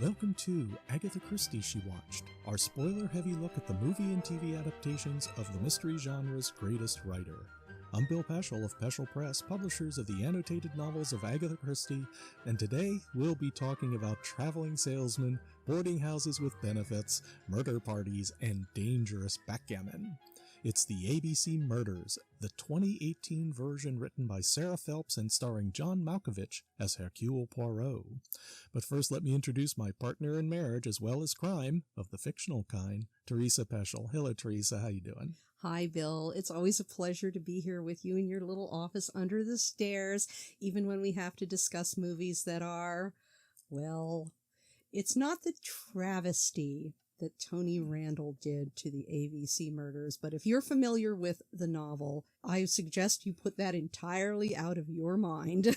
Welcome to Agatha Christie She Watched, our spoiler-heavy look at the movie and TV adaptations of the mystery genre's greatest writer. I'm Bill Peschel of Peschel Press, publishers of the annotated novels of Agatha Christie, and today we'll be talking about traveling salesmen, boarding houses with benefits, murder parties, and dangerous backgammon. It's the ABC Murders, the 2018 version written by Sarah Phelps and starring John Malkovich as Hercule Poirot. But first, let me introduce my partner in marriage as well as crime, of the fictional kind, Teresa Peschel. Hello, Teresa. How you doing? Hi, Bill. It's always a pleasure to be here with you in your little office under the stairs, even when we have to discuss movies that are, well, it's not the travesty that Tony Randall did to the ABC Murders, but if you're familiar with the novel, I suggest you put that entirely out of your mind.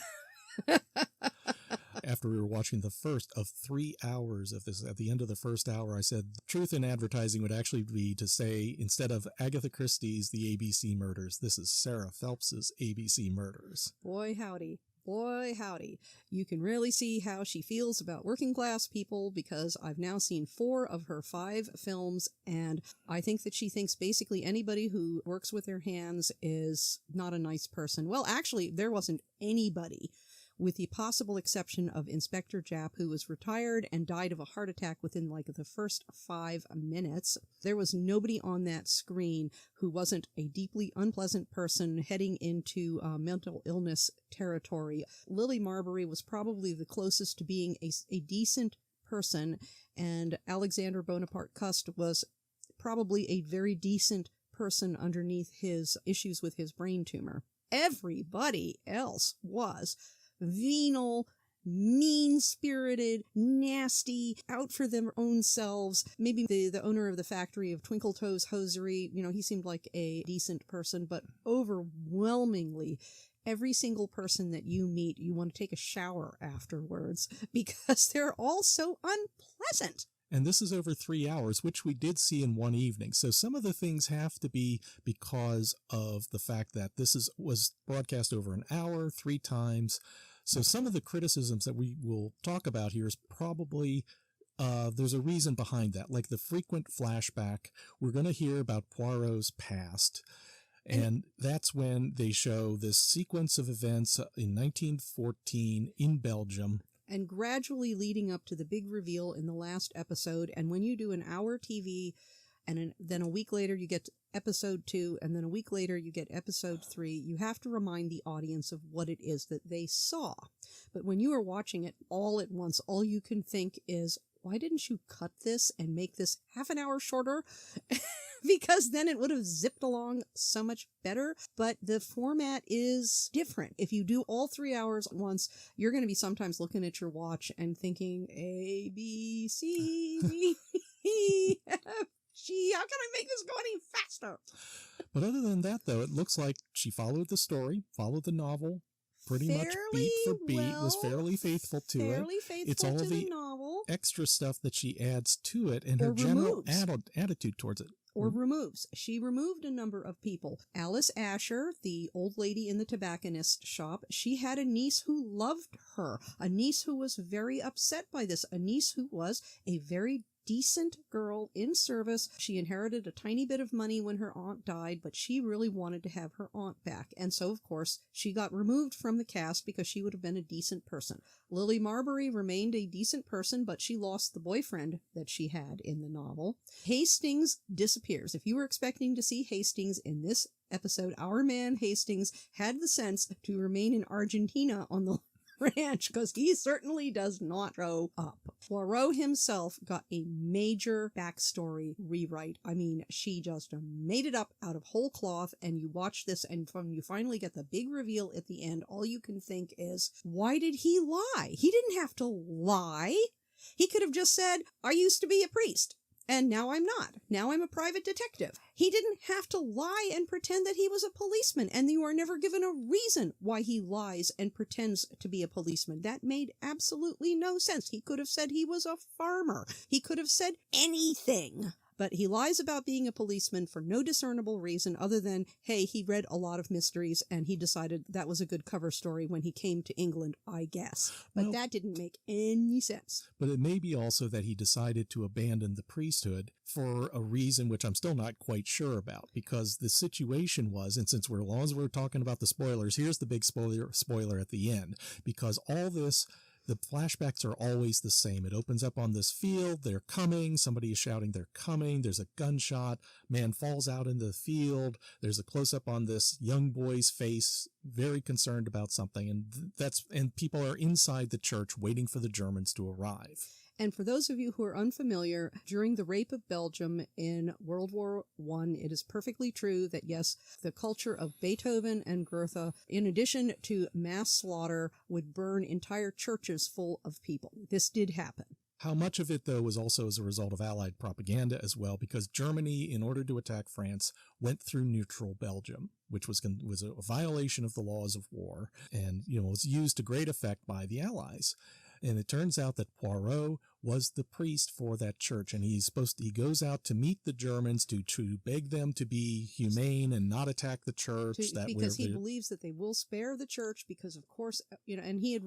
After we were watching the first of 3 hours of this, at the end of the first hour, I said the truth in advertising would actually be to say, instead of Agatha Christie's The ABC Murders, this is Sarah Phelps's ABC Murders. Boy, howdy. Boy, howdy. You can really see how she feels about working class people because I've now seen 4 of her 5 films, and I think that she thinks basically anybody who works with their hands is not a nice person. Well, actually, there wasn't anybody, with the possible exception of Inspector Japp, who was retired and died of a heart attack within like the first 5 minutes. There was nobody on that screen who wasn't a deeply unpleasant person heading into mental illness territory. Lily Marbury was probably the closest to being a decent person, and Alexander Bonaparte Cust was probably a very decent person underneath his issues with his brain tumor. Everybody else was venal, mean-spirited, nasty, out for their own selves. Maybe the owner of the factory of Twinkle Toes Hosiery, he seemed like a decent person, but overwhelmingly, every single person that you meet, you want to take a shower afterwards because they're all so unpleasant. And this is over 3 hours, which we did see in one evening. So some of the things have to be because of the fact that this was broadcast over an hour, 3 times. So some of the criticisms that we will talk about here is probably there's a reason behind that, like the frequent flashback. We're going to hear about Poirot's past. And that's when they show this sequence of events in 1914 in Belgium. And gradually leading up to the big reveal in the last episode. And when you do an hour TV, and then a week later you get episode 2, and then a week later you get episode 3, you have to remind the audience of what it is that they saw. But when you are watching it all at once, all you can think is, why didn't you cut this and make this half an hour shorter? Because then it would have zipped along so much better. But the format is different. If you do all 3 hours at once, you're going to be sometimes looking at your watch and thinking, A, B, C, D, E, F, G. How can I make this go any faster? But other than that, though, it looks like she followed the story, followed the novel, pretty much beat for beat, was fairly faithful to it. Fairly faithful it's all to the novel. Extra stuff that she adds to it and her removes. general attitude towards it. Or removes. She removed a number of people. Alice Asher, the old lady in the tobacconist shop, she had a niece who loved her, a niece who was very upset by this, a niece who was a very decent girl in service. She inherited a tiny bit of money when her aunt died, but she really wanted to have her aunt back. And so, of course, she got removed from the cast because she would have been a decent person. Lily Marbury remained a decent person, but she lost the boyfriend that she had in the novel. Hastings disappears. If you were expecting to see Hastings in this episode, our man Hastings had the sense to remain in Argentina on the ranch, because he certainly does not show up. Poirot himself got a major backstory rewrite. I mean, she just made it up out of whole cloth, and you watch this, and when you finally get the big reveal at the end, all you can think is, why did he lie? He didn't have to lie. He could have just said, I used to be a priest, and now I'm not. Now I'm a private detective. He didn't have to lie and pretend that he was a policeman, and you are never given a reason why he lies and pretends to be a policeman. That made absolutely no sense. He could have said he was a farmer. He could have said anything. But he lies about being a policeman for no discernible reason other than, hey, he read a lot of mysteries and he decided that was a good cover story when he came to England, I guess. But that didn't make any sense. But it may be also that he decided to abandon the priesthood for a reason which I'm still not quite sure about, because the situation was, and since as long as we're talking about the spoilers, here's the big spoiler at the end, because all this, the flashbacks are always the same. It opens up on this field. They're coming. Somebody is shouting, they're coming. There's a gunshot. Man falls out into the field. There's a close-up on this young boy's face, very concerned about something. And people are inside the church waiting for the Germans to arrive. And for those of you who are unfamiliar, during the rape of Belgium in World War I, it is perfectly true that, yes, the culture of Beethoven and Goethe, in addition to mass slaughter, would burn entire churches full of people. This did happen. How much of it, though, was also as a result of Allied propaganda as well, because Germany, in order to attack France, went through neutral Belgium, which was a violation of the laws of war, and was used to great effect by the Allies. And it turns out that Poirot was the priest for that church, and he goes out to meet the Germans to beg them to be humane and not attack the church. Because he believes that they will spare the church because, of course, and he had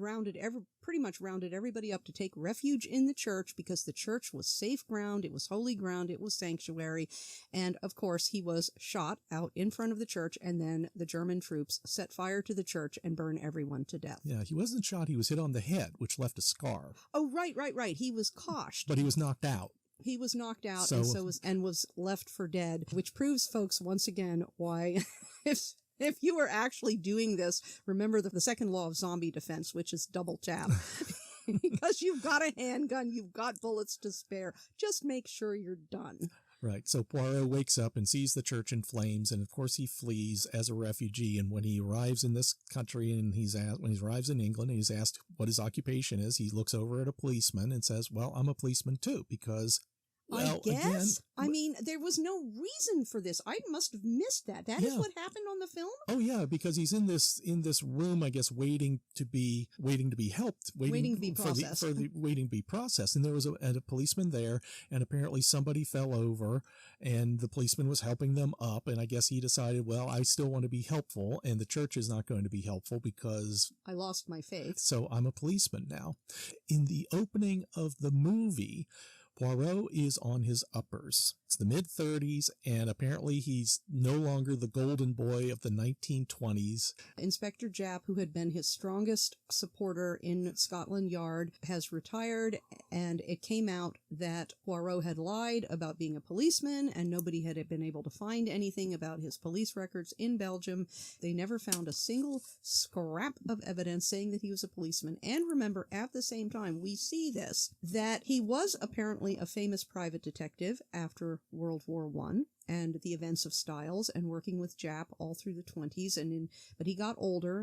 pretty much rounded everybody up to take refuge in the church because the church was safe ground, it was holy ground, it was sanctuary. And, of course, he was shot out in front of the church, and then the German troops set fire to the church and burned everyone to death. Yeah, he wasn't shot, he was hit on the head, which left a scar. Oh, right. He was coshed. But he was knocked out. He was knocked out and was left for dead, which proves, folks, once again, why if you were actually doing this, remember the second law of zombie defense, which is double tap. Because you've got a handgun, you've got bullets to spare. Just make sure you're done. Right. So Poirot wakes up and sees the church in flames, and of course he flees as a refugee. And when he arrives in this country and when he arrives in England and he's asked what his occupation is, he looks over at a policeman and says, well, I'm a policeman too, because... Well, I guess. Again, I mean, there was no reason for this. I must have missed that. That is what happened on the film? Oh, yeah, because he's in this room, I guess, waiting to be helped. Waiting to be processed. Waiting to be processed. And there was a policeman there, and apparently somebody fell over, and the policeman was helping them up, and I guess he decided, well, I still want to be helpful, and the church is not going to be helpful because... I lost my faith. So I'm a policeman now. In the opening of the movie... Poirot is on his uppers. It's the mid-30s, and apparently he's no longer the golden boy of the 1920s. Inspector Japp, who had been his strongest supporter in Scotland Yard, has retired, and it came out that Poirot had lied about being a policeman, and nobody had been able to find anything about his police records in Belgium. They never found a single scrap of evidence saying that he was a policeman. And remember, at the same time, we see this, that he was apparently a famous private detective after World War I and the events of Styles and working with Japp all through the 20s. But he got older,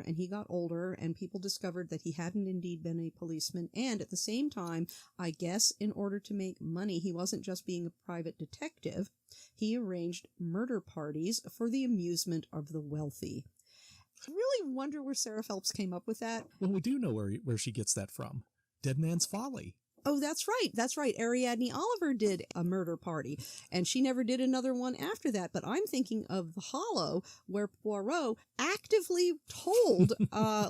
and people discovered that he hadn't indeed been a policeman. And at the same time, I guess in order to make money, he wasn't just being a private detective. He arranged murder parties for the amusement of the wealthy. I really wonder where Sarah Phelps came up with that. Well, we do know where she gets that from. Dead Man's Folly. Oh, that's right. Ariadne Oliver did a murder party, and she never did another one after that. But I'm thinking of The Hollow, where Poirot actively told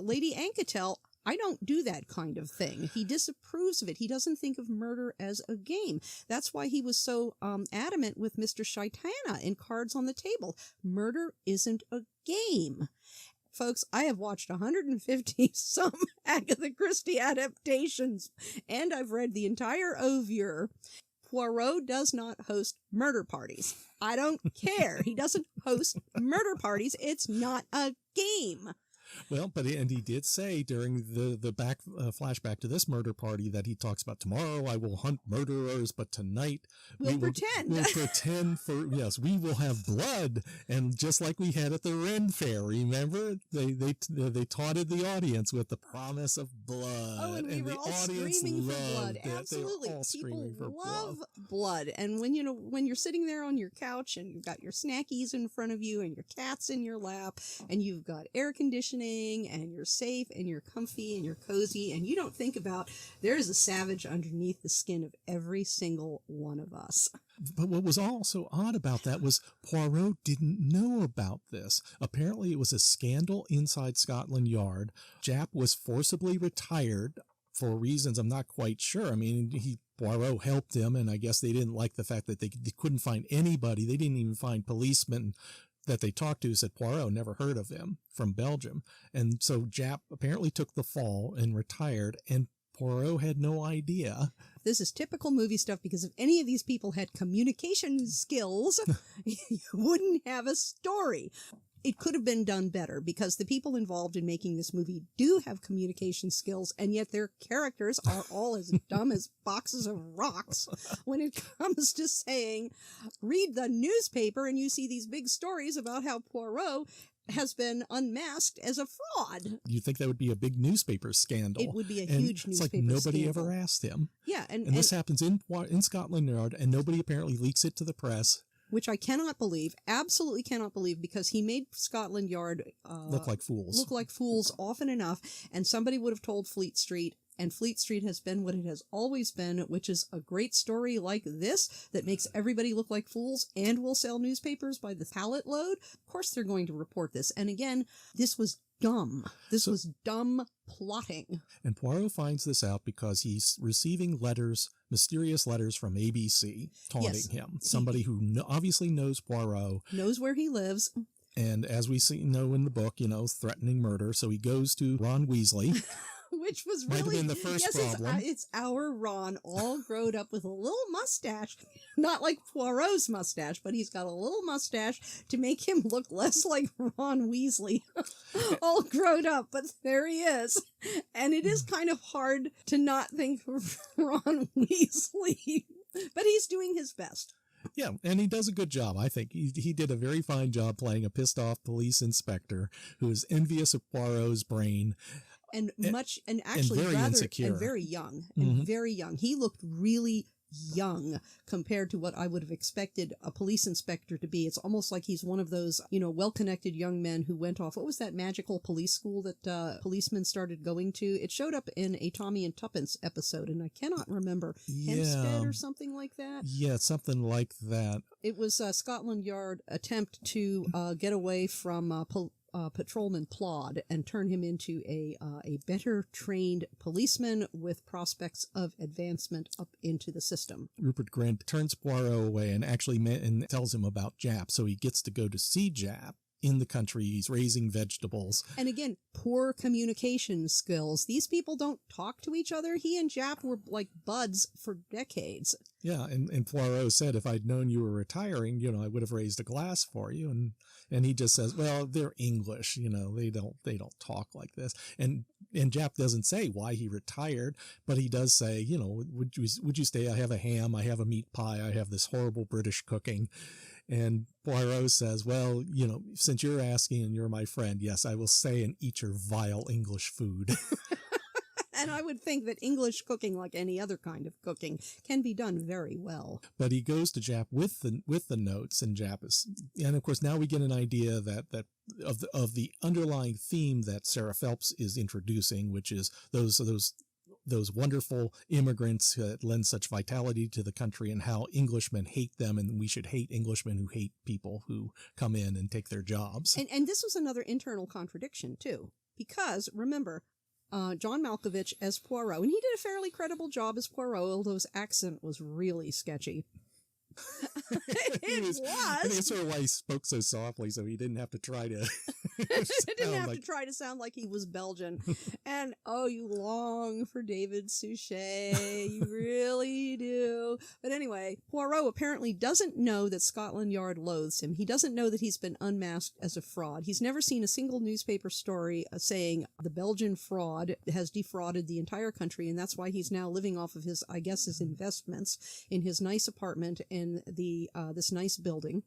Lady Anquetel, I don't do that kind of thing. He disapproves of it. He doesn't think of murder as a game. That's why he was so adamant with Mr. Shaitana in Cards on the Table. Murder isn't a game. Folks, I have watched 150 some Agatha Christie adaptations, and I've read the entire oeuvre. Poirot does not host murder parties. I don't care. He doesn't host murder parties. It's not a game. Well, and he did say during the flashback to this murder party that he talks about, tomorrow I will hunt murderers, but tonight we'll pretend. We'll pretend we will have blood. And just like we had at the Ren Fair, remember? They taunted the audience with the promise of blood. Oh, and we were all screaming for blood. Absolutely. People love blood. And when you're sitting there on your couch and you've got your snackies in front of you and your cat's in your lap and you've got air conditioning vacationing and you're safe and you're comfy and you're cozy, and you don't think about there's a savage underneath the skin of every single one of us. But what was also odd about that was Poirot didn't know about this. Apparently it was a scandal inside Scotland Yard. Japp was forcibly retired for reasons I'm not quite sure. I mean, Poirot helped him, and I guess they didn't like the fact that they couldn't find anybody. They didn't even find policemen that they talked to said Poirot never heard of him from Belgium. And so Japp apparently took the fall and retired, and Poirot had no idea. This is typical movie stuff, because if any of these people had communication skills, you wouldn't have a story. It could have been done better, because the people involved in making this movie do have communication skills, and yet their characters are all as dumb as boxes of rocks when it comes to saying, read the newspaper and you see these big stories about how Poirot has been unmasked as a fraud. You think that would be a big newspaper scandal? It would be a and huge it's newspaper like nobody scandal. ever asked him. Yeah, and this happens in Scotland Yard, and nobody apparently leaks it to the press. Which I cannot believe, absolutely cannot believe, because he made Scotland Yard look like fools often enough, and somebody would have told Fleet Street, and Fleet Street has been what it has always been, which is a great story like this that makes everybody look like fools and will sell newspapers by the pallet load. Of course they're going to report this. And again, this was dumb. This was dumb plotting. And Poirot finds this out because he's receiving mysterious letters from ABC taunting him. Somebody who obviously knows Poirot. Knows where he lives. And as we know in the book, threatening murder. So he goes to Ron Weasley. Which was Might have really been the first problem. It's our Ron, all grown up with a little mustache, not like Poirot's mustache, but he's got a little mustache to make him look less like Ron Weasley, all grown up. But there he is, and it is kind of hard to not think of Ron Weasley, but he's doing his best. Yeah, and he does a good job. I think he did a very fine job playing a pissed off police inspector who is envious of Poirot's brain. And Actually very rather insecure. and very young and very young. He looked really young compared to what I would have expected a police inspector to be. It's almost like he's one of those, well-connected young men who went off. What was that magical police school that policemen started going to? It showed up in a Tommy and Tuppence episode, and I cannot remember. Hempstead or something like that? Yeah, something like that. It was Scotland Yard attempt to get away from patrolman Plod and turn him into a better trained policeman with prospects of advancement up into the system. Rupert Grint turns Poirot away and actually tells him about Japp, so he gets to go to see Japp in the country. He's raising vegetables. And again, poor communication skills. These people don't talk to each other. He and Japp were like buds for decades. Yeah, and Poirot said, if I'd known you were retiring, I would have raised a glass for you. And he just says, well, they're English, they don't talk like this. And Japp doesn't say why he retired, but he does say, would you stay? I have a ham, I have a meat pie, I have this horrible British cooking. And Poirot says, well, since you're asking and you're my friend, yes, I will stay and eat your vile English food. And I would think that English cooking, like any other kind of cooking, can be done very well. But he goes to Japp with the notes, and Japp is, and of course now we get an idea that of the underlying theme that Sarah Phelps is introducing, which is those wonderful immigrants that lend such vitality to the country, and how Englishmen hate them, and we should hate Englishmen who hate people who come in and take their jobs. And this was another internal contradiction too, because remember, John Malkovich as Poirot, and he did a fairly credible job as Poirot, although his accent was really sketchy. It was. I think that's sort of why he spoke so softly, so he didn't have to try to. to try to sound like he was Belgian. And you long for David Suchet, you really do. But anyway, Poirot apparently doesn't know that Scotland Yard loathes him. He doesn't know that he's been unmasked as a fraud. He's never seen a single newspaper story saying the Belgian fraud has defrauded the entire country, and that's why he's now living off of his investments in his nice apartment in this nice building.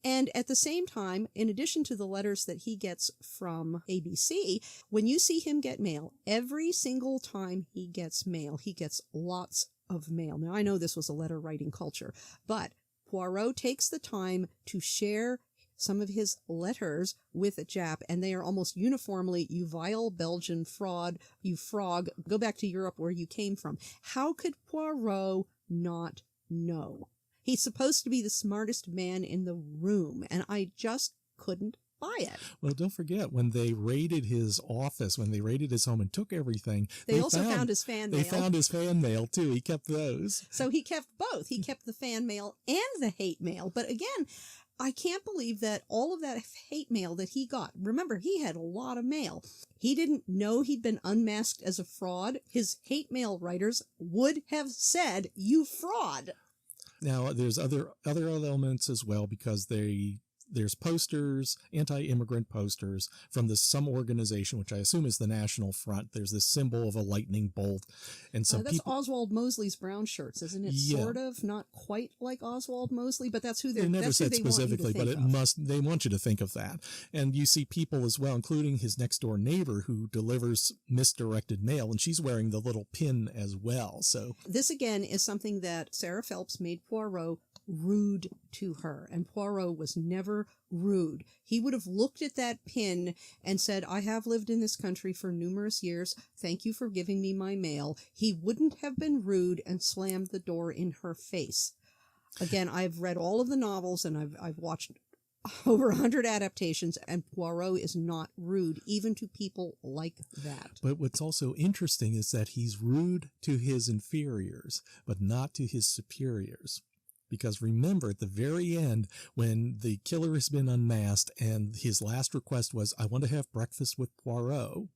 And at the same time, in addition to the letters that he gets from ABC, when you see him get mail, every single time he gets mail, he gets lots of mail. Now, I know this was a letter writing culture, but Poirot takes the time to share some of his letters with a Jap, and they are almost uniformly, "You vile Belgian fraud, you frog, go back to Europe where you came from." How could Poirot not know? He's supposed to be the smartest man in the room, and I just couldn't buy it. Well, don't forget, when they raided his office, when they raided his home and took everything, they also found his fan mail. They found his fan mail, too. He kept those. So he kept both. He kept the fan mail and the hate mail. But again, I can't believe that all of that hate mail that he got, remember, he had a lot of mail. He didn't know he'd been unmasked as a fraud. His hate mail writers would have said, "You fraud." Now, there's other elements as well, because there's posters, anti-immigrant posters from some organization, which I assume is the National Front. There's this symbol of a lightning bolt. And some that's Oswald Mosley's brown shirts, isn't it? Yeah. Sort of, not quite like Oswald Mosley, but that's who they never said specifically, but they want you to think of that. And you see people as well, including his next door neighbor who delivers misdirected mail, and she's wearing the little pin as well. So this again is something that Sarah Phelps made Poirot rude to her, and Poirot was never rude. He would have looked at that pin and said, "I have lived in this country for numerous years. Thank you for giving me my mail." He wouldn't have been rude and slammed the door in her face. Again, I've read all of the novels and I've watched over 100 adaptations, and Poirot is not rude, even to people like that. But what's also interesting is that he's rude to his inferiors, but not to his superiors. Because remember, at the very end, when the killer has been unmasked and his last request was, "I want to have breakfast with Poirot,"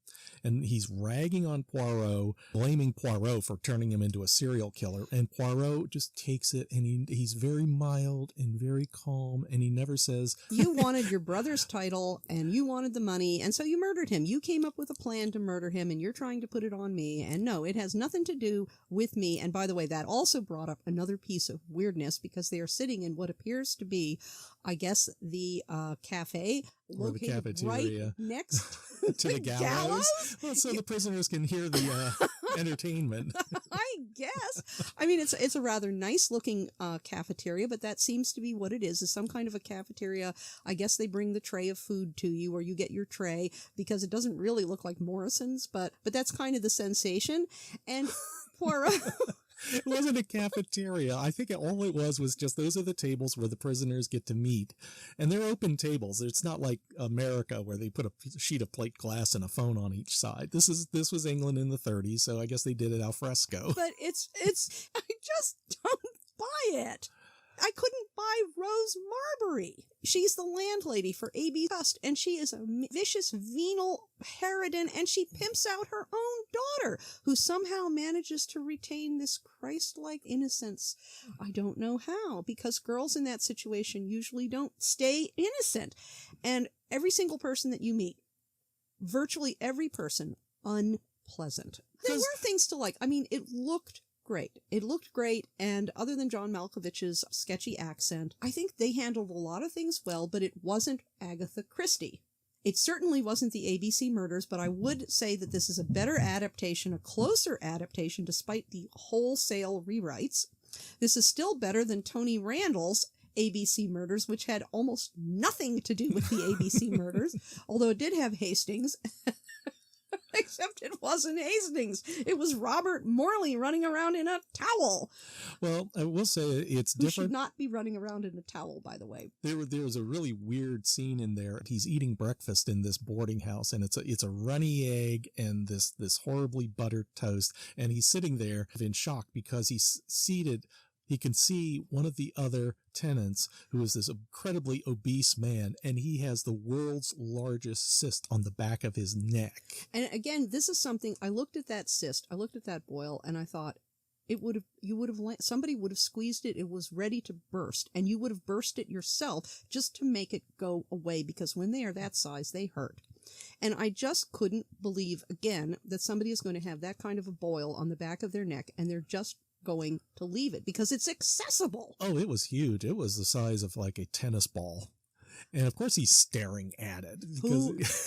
and he's ragging on Poirot, blaming Poirot for turning him into a serial killer, and Poirot just takes it, and he's very mild and very calm, and he never says, "You wanted your brother's title, and you wanted the money, and so you murdered him. You came up with a plan to murder him, and you're trying to put it on me, and no, it has nothing to do with me." And by the way, that also brought up another piece of weirdness, because they are sitting in what appears to be, I guess, the cafe or the cafeteria right next to the gallows. Well, so the prisoners can hear the entertainment. I guess. I mean, it's a rather nice looking cafeteria, but that seems to be what it is some kind of a cafeteria. I guess they bring the tray of food to you, or you get your tray, because it doesn't really look like Morrison's, but that's kind of the sensation. And Poirot... It wasn't a cafeteria. I think all it was just those are the tables where the prisoners get to meet. And they're open tables. It's not like America where they put a sheet of plate glass and a phone on each side. This was England in the 30s, so I guess they did it al fresco. But it's I just don't buy it. I couldn't buy Rose Marbury. She's the landlady for A.B. Cust, and she is a vicious, venal harridan, and she pimps out her own daughter, who somehow manages to retain this Christ-like innocence. I don't know how, because girls in that situation usually don't stay innocent. And every single person that you meet, virtually every person, unpleasant. There were things to like. I mean, it looked great. It looked great, and other than John Malkovich's sketchy accent, I think they handled a lot of things well, but it wasn't Agatha Christie. It certainly wasn't the ABC Murders, but I would say that this is a better adaptation, a closer adaptation, despite the wholesale rewrites. This is still better than Tony Randall's ABC Murders, which had almost nothing to do with the ABC Murders, although it did have Hastings. Except it wasn't Hastings. It was Robert Morley running around in a towel. Well, I will say it's different. Who should not be running around in a towel, by the way. There was a really weird scene in there. He's eating breakfast in this boarding house, and it's a runny egg and this horribly buttered toast, and he's sitting there in shock because he's seated. He can see one of the other tenants, who is this incredibly obese man, and he has the world's largest cyst on the back of his neck. And again, this is something, I looked at that cyst, I looked at that boil, and I thought, somebody would have squeezed it, it was ready to burst, and you would have burst it yourself just to make it go away, because when they are that size, they hurt. And I just couldn't believe, again, that somebody is going to have that kind of a boil on the back of their neck, and they're just going to leave it because it's accessible. Oh, it was huge. It was the size of like a tennis ball. And of course he's staring at it.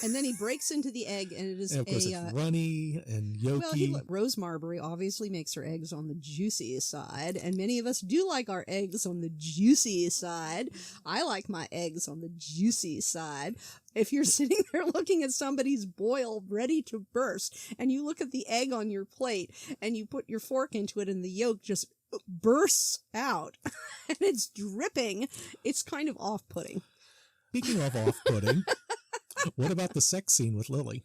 And then he breaks into the egg, and it is and of course it's runny and yolky. Well, Rose Marbury obviously makes her eggs on the juicy side, and many of us do like our eggs on the juicy side. I like my eggs on the juicy side. If you're sitting there looking at somebody's boil ready to burst, and you look at the egg on your plate, and you put your fork into it, and the yolk just bursts out, and it's dripping, it's kind of off-putting. Speaking of off-putting, what about the sex scene with Lily?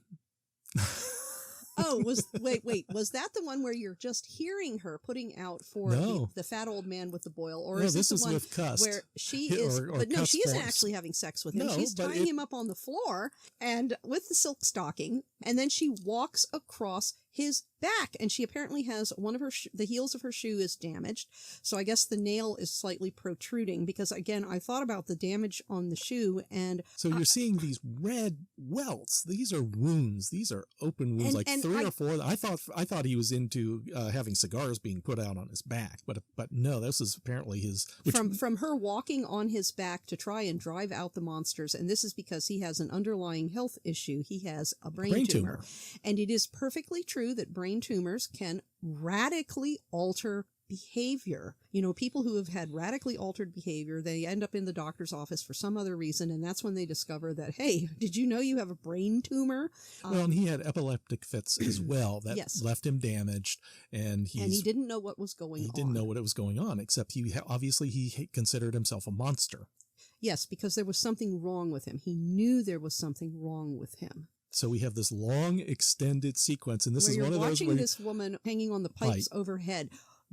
Oh, was that the one where you're just hearing her putting out for the fat old man with the boil? Or is this the one with Cust, where she is, but no, she isn't forms. actually having sex with him. No, she's tying him up on the floor and with the silk stocking, and then she walks across his back, and she apparently has one of her the heels of her shoe is damaged, so I guess the nail is slightly protruding, because again I thought about the damage on the shoe, and so you're seeing these red welts. These are wounds. These are open wounds, like 3 or 4. I thought he was into having cigars being put out on his back, but no, this is apparently his from her walking on his back to try and drive out the monsters, and this is because he has an underlying health issue. He has a brain tumor, and it is perfectly true that brain tumors can radically alter behavior. You know, people who have had radically altered behavior, they end up in the doctor's office for some other reason, and that's when they discover that, hey, did you know you have a brain tumor? Well, and he had epileptic fits as well that left him damaged, and he didn't know what was going on. He didn't know what was going on, except he considered himself a monster. Yes, because there was something wrong with him. He knew there was something wrong with him. So we have this long extended sequence, and this is one of those where you're watching this woman hanging on the pipes overhead,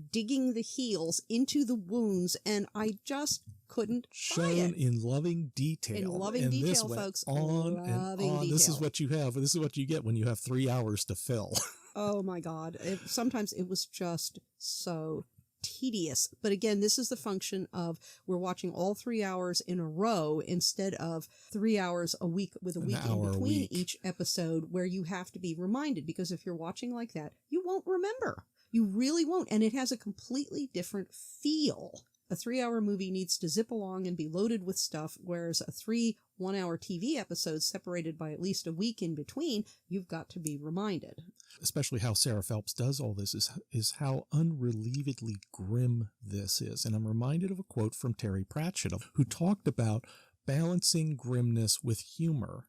digging the heels into the wounds, and I just couldn't buy it. Shown in loving detail. In loving detail, folks. On and on. This is what you have. This is what you get when you have 3 hours to fill. Oh my God. Sometimes it was just so tedious. But again, this is the function of we're watching all 3 hours in a row instead of 3 hours a week with a week in between each episode, where you have to be reminded, because if you're watching like that, you won't remember. You really won't. And it has a completely different feel. A 3-hour movie needs to zip along and be loaded with stuff, whereas a 3 one-hour TV episodes separated by at least a week in between, you've got to be reminded. Especially how Sarah Phelps does all this is how unrelievedly grim this is. And I'm reminded of a quote from Terry Pratchett, who talked about balancing grimness with humor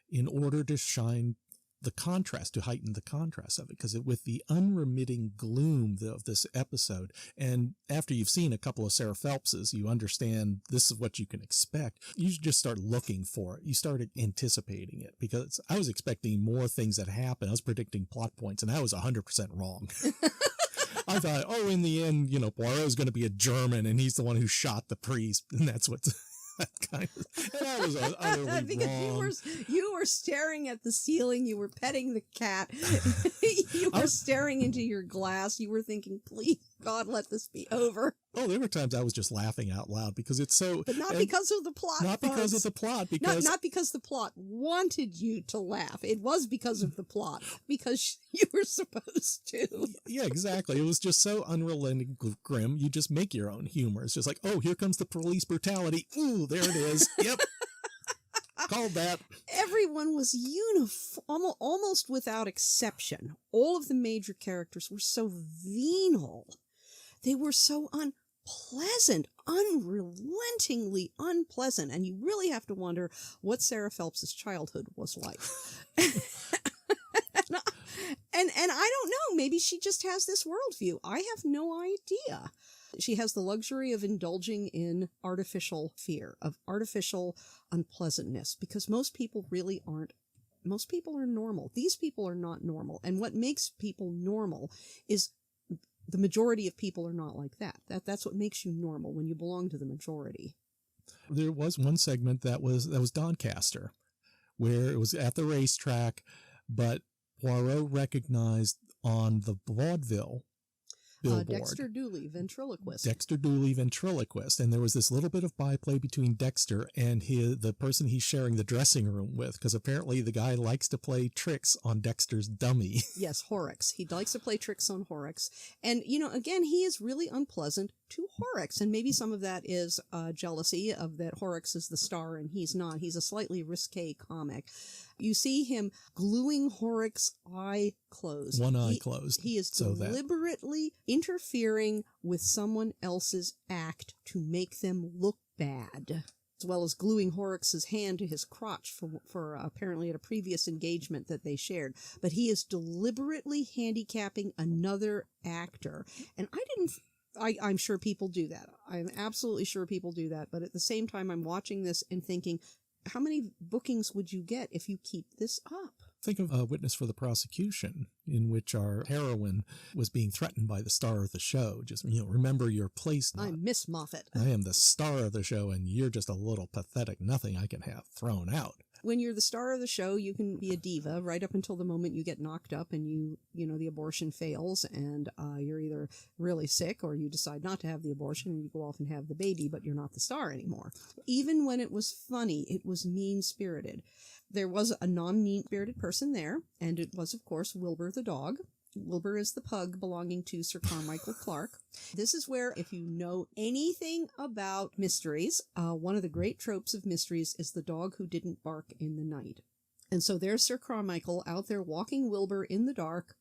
in order to shine the contrast, to heighten the contrast of it, because with the unremitting gloom of this episode, and after you've seen a couple of Sarah Phelpses, you understand this is what you can expect. You just start looking for it. You start anticipating it, because I was expecting more things that happen. I was predicting plot points, and I was 100% wrong. I thought, in the end, Poirot is going to be a German, and he's the one who shot the priest, and that's what's... and I was utterly because wrong. You were staring at the ceiling, you were petting the cat, you were staring into your glass, you were thinking, please, God, let this be over. Oh, there were times I was just laughing out loud because it's so... But not because of the plot, Not folks. because of the plot, because... Not because the plot wanted you to laugh. It was because of the plot, because you were supposed to. Yeah, exactly. It was just so unrelenting grim, you just make your own humor. It's just like, oh, here comes the police brutality. Ooh, there it is. Yep. Called that. Everyone was uniform, almost without exception. All of the major characters were so venal. They were so unpleasant, unrelentingly unpleasant, and you really have to wonder what Sarah Phelps' childhood was like. And I don't know, maybe she just has this worldview. I have no idea. She has the luxury of indulging in artificial fear, of artificial unpleasantness, because most people really aren't. Most people are normal. These people are not normal. And what makes people normal is the majority of people are not like that. That's what makes you normal, when you belong to the majority. There was one segment that was Doncaster, where it was at the racetrack, but Poirot recognized on the vaudeville billboard. Dexter Dooley, ventriloquist. Dexter Dooley, ventriloquist. And there was this little bit of byplay between Dexter and the person he's sharing the dressing room with, because apparently the guy likes to play tricks on Dexter's dummy. Yes, Horrocks. He likes to play tricks on Horrocks. And, again, he is really unpleasant to Horrocks. And maybe some of that is jealousy of that Horrocks is the star and he's not. He's a slightly risque comic. You see him gluing Horrocks' eye closed. One eye closed. He is deliberately interfering with someone else's act to make them look bad, as well as gluing Horrocks' hand to his crotch for apparently at a previous engagement that they shared. But he is deliberately handicapping another actor. And I'm sure people do that. I'm absolutely sure people do that. But at the same time, I'm watching this and thinking, how many bookings would you get if you keep this up? Think of a Witness for the Prosecution, in which our heroine was being threatened by the star of the show. Just, remember your place. I'm Miss Moffat. I am the star of the show, and you're just a little pathetic nothing I can have thrown out. When you're the star of the show, you can be a diva right up until the moment you get knocked up and the abortion fails and you're either really sick or you decide not to have the abortion and you go off and have the baby, but you're not the star anymore. Even when it was funny, it was mean-spirited. There was a non-mean-spirited person there, and it was, of course, Wilbur the dog. Wilbur is the pug belonging to Sir Carmichael Clark. This is where, if you know anything about mysteries, one of the great tropes of mysteries is the dog who didn't bark in the night. And so there's Sir Carmichael out there walking Wilbur in the dark,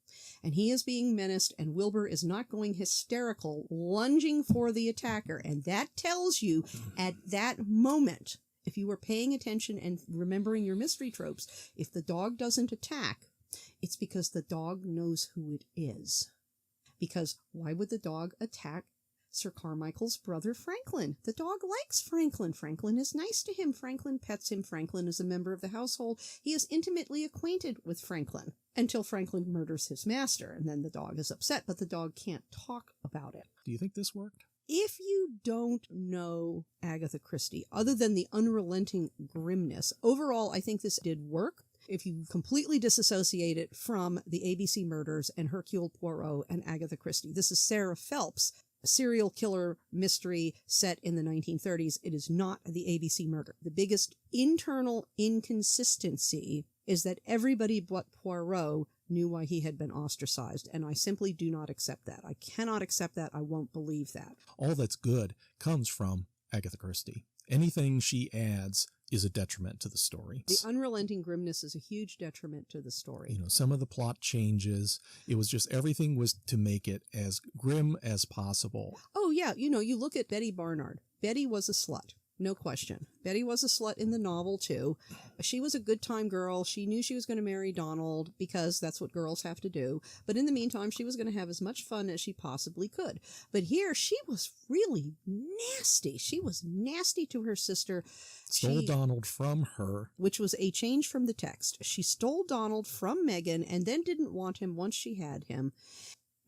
and he is being menaced, and Wilbur is not going hysterical, lunging for the attacker. And that tells you at that moment, if you were paying attention and remembering your mystery tropes, if the dog doesn't attack, it's because the dog knows who it is. Because why would the dog attack Sir Carmichael's brother Franklin? The dog likes Franklin. Franklin is nice to him. Franklin pets him. Franklin is a member of the household. He is intimately acquainted with Franklin until Franklin murders his master, and then the dog is upset, but the dog can't talk about it. Do you think this worked? If you don't know Agatha Christie, other than the unrelenting grimness, overall I think this did work. If you completely disassociate it from the ABC murders and Hercule Poirot and Agatha Christie. This is Sarah Phelps, a serial killer mystery set in the 1930s. It is not the ABC murder. The biggest internal inconsistency is that everybody but Poirot knew why he had been ostracized, and I simply do not accept that. I cannot accept that. I won't believe that. All that's good comes from Agatha Christie. Anything she adds is a detriment to the story. The unrelenting grimness is a huge detriment to the story. Some of the plot changes. It was just everything was to make it as grim as possible. Oh, yeah. You look at Betty Barnard. Betty was a slut. No question. Betty was a slut in the novel, too. She was a good-time girl. She knew she was going to marry Donald because that's what girls have to do. But in the meantime, she was going to have as much fun as she possibly could. But here, she was really nasty. She was nasty to her sister. Stole Donald from her. Which was a change from the text. She stole Donald from Megan and then didn't want him once she had him.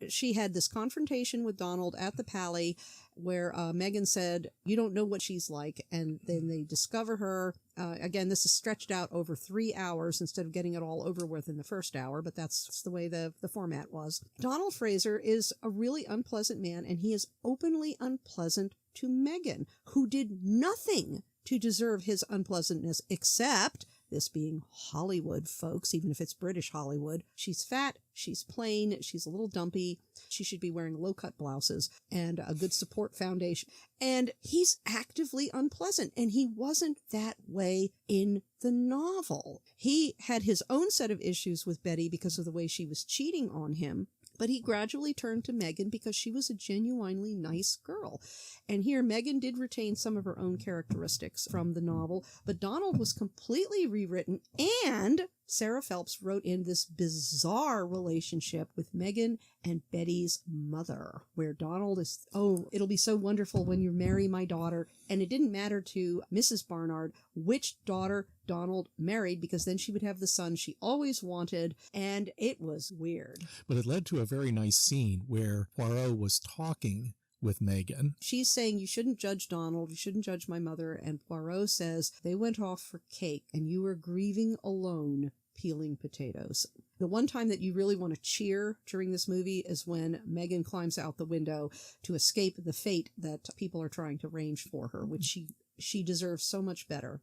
She had this confrontation with Donald at the Pally where Megan said, you don't know what she's like. And then they discover her. Again, this is stretched out over 3 hours instead of getting it all over with in the first hour, but that's the way the format was. Donald Fraser is a really unpleasant man, and he is openly unpleasant to Megan, who did nothing to deserve his unpleasantness except this being Hollywood, folks, even if it's British Hollywood. She's fat, she's plain, she's a little dumpy. She should be wearing low-cut blouses and a good support foundation. And he's actively unpleasant, and he wasn't that way in the novel. He had his own set of issues with Betty because of the way she was cheating on him. But he gradually turned to Megan because she was a genuinely nice girl. And here, Megan did retain some of her own characteristics from the novel, but Donald was completely rewritten, and Sarah Phelps wrote in this bizarre relationship with Megan and Betty's mother, where Donald is, it'll be so wonderful when you marry my daughter. And it didn't matter to Mrs. Barnard which daughter Donald married, because then she would have the son she always wanted, and it was weird. But it led to a very nice scene where Poirot was talking with Megan. She's saying, you shouldn't judge Donald, you shouldn't judge my mother, and Poirot says, they went off for cake, and you were grieving alone, peeling potatoes. The one time that you really want to cheer during this movie is when Megan climbs out the window to escape the fate that people are trying to arrange for her, which she deserves so much better.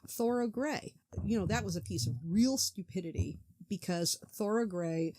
Thora Grey, that was a piece of real stupidity, because Thora Grey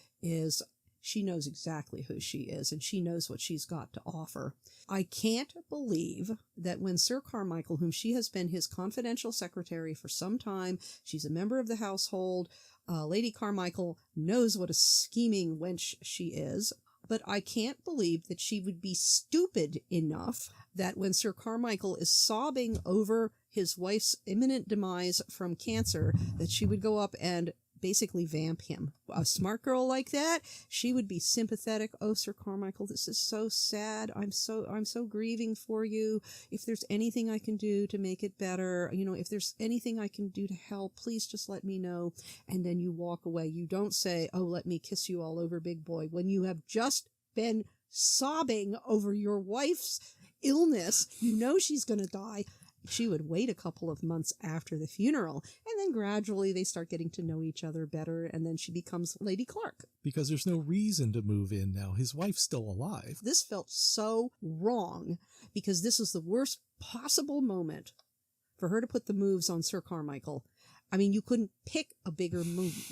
she knows exactly who she is, and she knows what she's got to offer. I can't believe that when Sir Carmichael, whom she has been his confidential secretary for some time, she's a member of the household, Lady Carmichael knows what a scheming wench she is, but I can't believe that she would be stupid enough that when Sir Carmichael is sobbing over his wife's imminent demise from cancer, that she would go up and basically vamp him. A smart girl like that, she would be sympathetic. Oh, Sir Carmichael, this is so sad. I'm so grieving for you. If there's anything I can do to make it better, if there's anything I can do to help, please just let me know. And then you walk away. You don't say, oh, let me kiss you all over, big boy, when you have just been sobbing over your wife's illness. She's going to die. She would wait a couple of months after the funeral, and then gradually they start getting to know each other better, and then she becomes Lady Clark. Because there's no reason to move in now. His wife's still alive. This felt so wrong, because this is the worst possible moment for her to put the moves on Sir Carmichael. I mean, you couldn't pick a bigger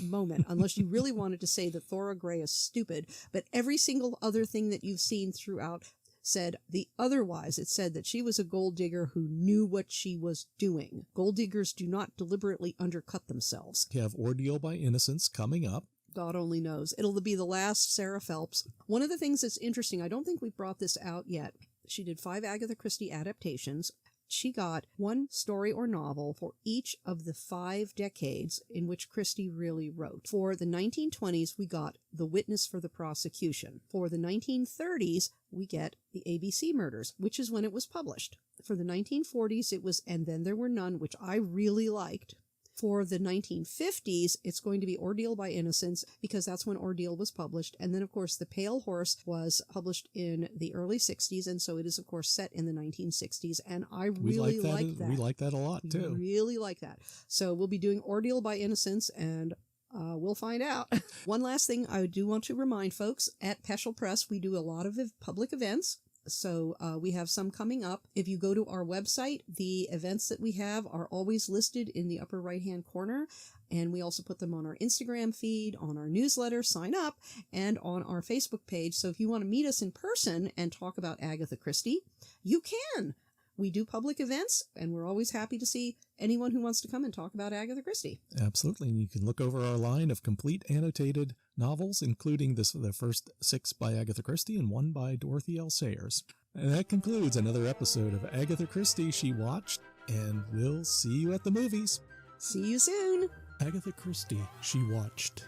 moment unless you really wanted to say that Thora Grey is stupid, but every single other thing that you've seen throughout said the otherwise. It said that she was a gold digger who knew what she was doing. Gold diggers do not deliberately undercut themselves. You have Ordeal by Innocence coming up. God only knows. It'll be the last Sarah Phelps. One of the things that's interesting, I don't think we've brought this out yet. She did 5 Agatha Christie adaptations. She got one story or novel for each of the 5 decades in which Christie really wrote. For the 1920s, we got The Witness for the Prosecution. For the 1930s, we get The ABC Murders, which is when it was published. For the 1940s, it was And Then There Were None, which I really liked. For the 1950s, it's going to be Ordeal by Innocence, because that's when Ordeal was published. And then, of course, The Pale Horse was published in the early 60s, and so it is, of course, set in the 1960s. And I really like that. We like that a lot, too. We really like that. So we'll be doing Ordeal by Innocence, and we'll find out. One last thing I do want to remind folks, at Peschel Press, we do a lot of public events. So we have some coming up. If you go to our website, the events that we have are always listed in the upper right-hand corner. And we also put them on our Instagram feed, on our newsletter, sign up, and on our Facebook page. So if you want to meet us in person and talk about Agatha Christie, you can. We do public events, and we're always happy to see anyone who wants to come and talk about Agatha Christie. Absolutely. And you can look over our line of complete annotated novels, including the first 6 by Agatha Christie and 1 by Dorothy L. Sayers. And that concludes another episode of Agatha Christie She Watched, and we'll see you at the movies. See you soon. Agatha Christie She Watched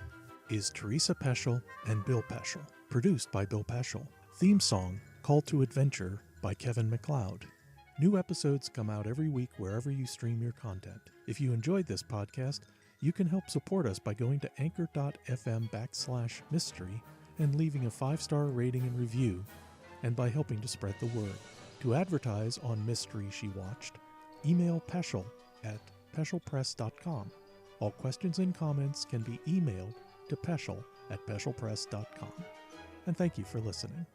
is Teresa Peschel and Bill Peschel. Produced by Bill Peschel. Theme song, Call to Adventure by Kevin MacLeod. New episodes come out every week wherever you stream your content. If you enjoyed this podcast, you can help support us by going to anchor.fm/mystery and leaving a 5-star rating and review, and by helping to spread the word. To advertise on Mystery She Watched, email Peschel at peschelpress.com. All questions and comments can be emailed to Peschel at peschelpress.com. And thank you for listening.